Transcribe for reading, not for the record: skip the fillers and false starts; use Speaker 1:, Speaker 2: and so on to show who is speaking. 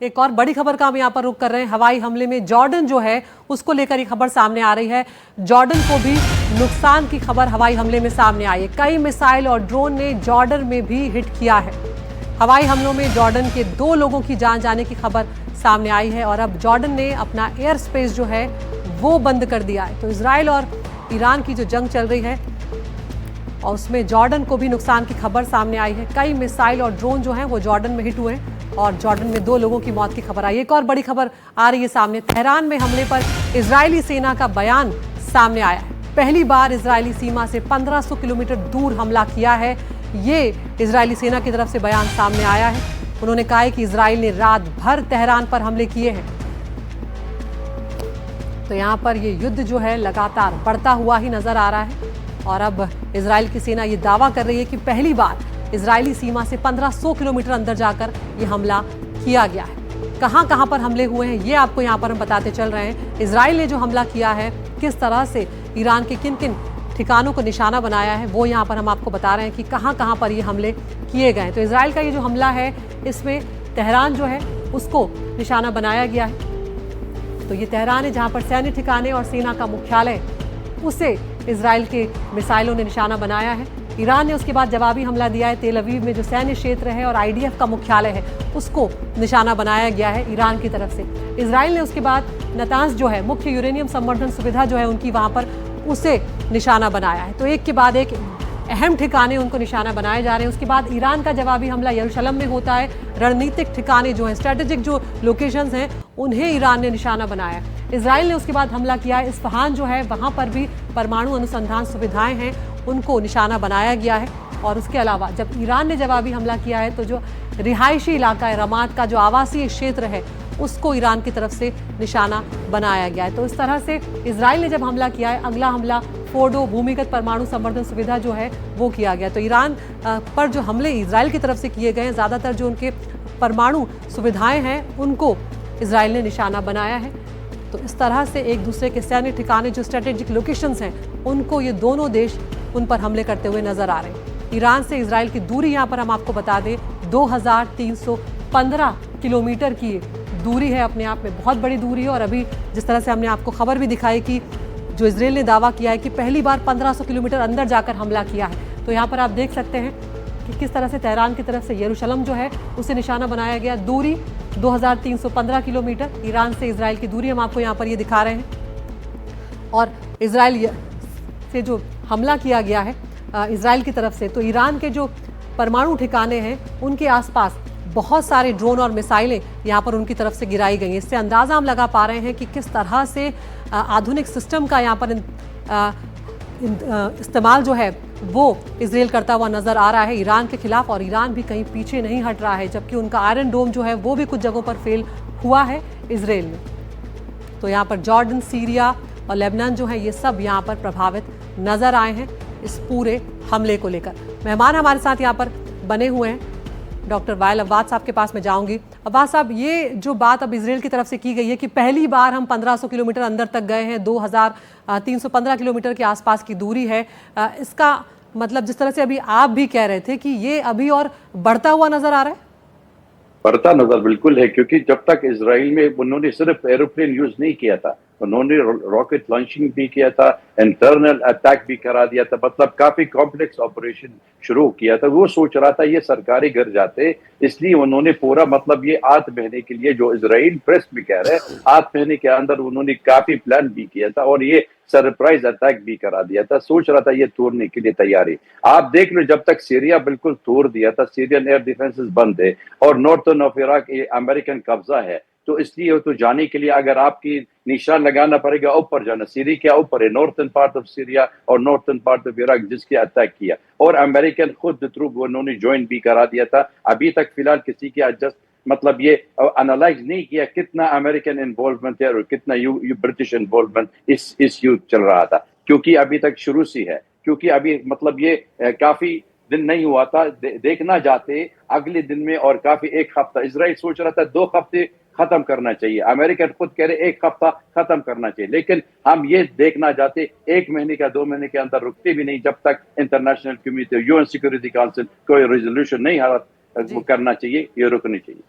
Speaker 1: एक और बड़ी खबर का हम यहाँ पर रुख कर रहे हैं। हवाई हमले में जॉर्डन जो है उसको लेकर एक खबर सामने आ रही है। जॉर्डन को भी नुकसान की खबर हवाई हमले में सामने आई है। कई मिसाइल और ड्रोन ने जॉर्डन में भी हिट किया है। हवाई हमलों में जॉर्डन के 2 लोगों की जान जाने की खबर सामने आई है और अब जॉर्डन ने अपना एयर स्पेस जो है वो बंद कर दिया है। तो इजराइल और ईरान की जो जंग चल रही है और उसमें जॉर्डन को भी नुकसान की खबर सामने आई है। कई मिसाइल और ड्रोन जो हैं वो जॉर्डन में हिट हुए और जॉर्डन में 2 लोगों की मौत की खबर आई। एक और बड़ी खबर आ रही है सामने। तेहरान में हमले पर इजरायली सेना का बयान सामने आया है। पहली बार इजरायली सीमा से 1500 किलोमीटर दूर हमला किया है। ये इजरायली सेना की तरफ से बयान सामने आया है। उन्होंने कहा है कि इजराइल ने रात भर तेहरान पर हमले किए हैं। तो यहाँ पर ये युद्ध जो है लगातार बढ़ता हुआ ही नजर आ रहा है और अब इजराइल की सेना ये दावा कर रही है कि पहली बार इजरायली सीमा से 1500 किलोमीटर अंदर जाकर ये हमला किया गया है। कहां कहां पर हमले हुए हैं ये आपको यहां पर हम बताते चल रहे हैं। इजराइल ने जो हमला किया है, किस तरह से ईरान के किन किन ठिकानों को निशाना बनाया है, वो यहां पर हम आपको बता रहे हैं कि कहां कहां पर ये हमले किए गए। तो इजराइल का ये जो हमला है इसमें तेहरान जो है उसको निशाना बनाया गया है। तो ये तेहरान है जहां पर सैन्य ठिकाने और सेना का मुख्यालय, उसे इजराइल के मिसाइलों ने निशाना बनाया है। ईरान ने उसके बाद जवाबी हमला दिया है। तेल अवीव में जो सैन्य क्षेत्र है और आईडीएफ का मुख्यालय है उसको निशाना बनाया गया है ईरान की तरफ से। इजराइल ने उसके बाद नतांज जो है मुख्य यूरेनियम संवर्धन सुविधा जो है उनकी वहां पर उसे निशाना बनाया है। तो एक के बाद एक अहम ठिकाने उनको निशाना बनाए जा रहे हैं। उसके बाद ईरान का जवाबी हमला यरूशलेम में होता है। रणनीतिक ठिकाने जो हैं, स्ट्रेटेजिक जो लोकेशंस हैं, उन्हें ईरान ने निशाना बनाया है। इजराइल ने उसके बाद हमला किया है इस्फहान जो है वहां पर भी परमाणु अनुसंधान सुविधाएं हैं उनको निशाना बनाया गया है। और उसके अलावा जब ईरान ने जवाबी हमला किया है तो जो रिहायशी इलाका है, रमाद का जो आवासीय क्षेत्र है, उसको ईरान की तरफ से निशाना बनाया गया है। तो इस तरह से इजराइल ने जब हमला किया है, अगला हमला फोर्डो भूमिगत परमाणु संवर्धन सुविधा जो है वो किया गया। तो ईरान पर जो हमले इजराइल की तरफ से किए गए हैं, ज़्यादातर जो उनके परमाणु सुविधाएं हैं उनको इजराइल ने निशाना बनाया है। तो इस तरह से एक दूसरे के सैन्य ठिकाने जो स्ट्रेटेजिक लोकेशंस हैं उनको ये दोनों देश उन पर हमले करते हुए नजर आ रहे हैं। ईरान से इजराइल की दूरी यहाँ पर हम आपको बता दें 2315 किलोमीटर की दूरी है। अपने आप में बहुत बड़ी दूरी है। और अभी जिस तरह से हमने आपको खबर भी दिखाई कि जो इजराइल ने दावा किया है कि पहली बार 1500 किलोमीटर अंदर जाकर हमला किया है। तो यहाँ पर आप देख सकते हैं कि किस तरह से तेहरान की तरफ से यरूशलेम जो है उसे निशाना बनाया गया। दूरी 2315 किलोमीटर ईरान से इजराइल की दूरी हम आपको यहाँ पर ये दिखा रहे हैं। और इजराइल से जो हमला किया गया है इजराइल की तरफ से, तो ईरान के जो परमाणु ठिकाने हैं उनके आसपास बहुत सारे ड्रोन और मिसाइलें यहाँ पर उनकी तरफ से गिराई गई हैं। इससे अंदाज़ा हम लगा पा रहे हैं कि किस तरह से आधुनिक सिस्टम का यहाँ पर इस्तेमाल जो है वो इजराइल करता हुआ नजर आ रहा है ईरान के खिलाफ। और ईरान भी कहीं पीछे नहीं हट रहा है, जबकि उनका आयरन डोम जो है वो भी कुछ जगहों पर फेल हुआ है इजराइल में। तो यहाँ पर जॉर्डन, सीरिया और लेबनान जो है ये सब यहाँ पर प्रभावित नजर आए हैं इस पूरे हमले को लेकर। मेहमान हमारे साथ यहाँ पर बने हुए हैं। डॉक्टर वायल अब्बास साहब के पास मैं जाऊंगी। अब्बास साहब, ये जो बात अब इजराइल की तरफ से की गई है कि पहली बार हम 1500 किलोमीटर अंदर तक गए हैं, 2315 किलोमीटर के आसपास की दूरी है, इसका मतलब जिस तरह से अभी आप भी कह रहे थे कि ये अभी और बढ़ता हुआ नजर आ रहा है?
Speaker 2: बढ़ता नजर बिल्कुल है, क्योंकि जब तक इजराइल में उन्होंने सिर्फ एरोप्लेन यूज नहीं किया था, उन्होंने रॉकेट लॉन्चिंग भी किया था, इंटरनल अटैक भी करा दिया था, मतलब काफी कॉम्प्लेक्स ऑपरेशन शुरू किया था। वो सोच रहा था ये सरकारी घर जाते, इसलिए उन्होंने पूरा मतलब ये 8 महीने के लिए, जो इजराइल प्रेस भी कह रहे हैं, 8 महीने के अंदर उन्होंने काफी प्लान भी किया था और ये सरप्राइज अटैक भी करा दिया था। सोच रहा था ये तोड़ने के लिए तैयारी। आप देख लो, जब तक सीरिया बिल्कुल तोड़ दिया था, सीरियन एयर डिफेंसेस बंद है और नॉर्थर्न ऑफ इराक अमेरिकन कब्जा है, तो इसलिए तो जाने के लिए अगर आपकी निशान लगाना पड़ेगा ऊपर जाना। सीरिया क्या ऊपर है, नॉर्थर्न पार्ट ऑफ सीरिया और नॉर्थर्न पार्ट ऑफ इराक, जिसके अटैक किया। और अमेरिकन खुद ट्रूप उन्होंने ज्वाइन भी करा दिया था। अभी तक फिलहाल किसी के एडजस्ट मतलब ये एनालाइज नहीं किया कितना अमेरिकन इन्वॉल्वमेंट है और कितना ब्रिटिश इन्वॉल्वमेंट इस युद्ध चल रहा था, क्योंकि अभी तक शुरू से है। क्योंकि अभी मतलब ये काफी दिन नहीं हुआ था, देखना जाते अगले दिन में और काफी 1 हफ्ता। इजराइल सोच रहा था 2 हफ्ते खत्म करना चाहिए, अमेरिका खुद कह रहे 1 हफ्ता खत्म करना चाहिए, लेकिन हम ये देखना चाहते 1 महीने का 2 महीने के अंदर रुकते भी नहीं, जब तक international community, UN security council कोई रेजोल्यूशन नहीं करना चाहिए, ये रुकनी चाहिए।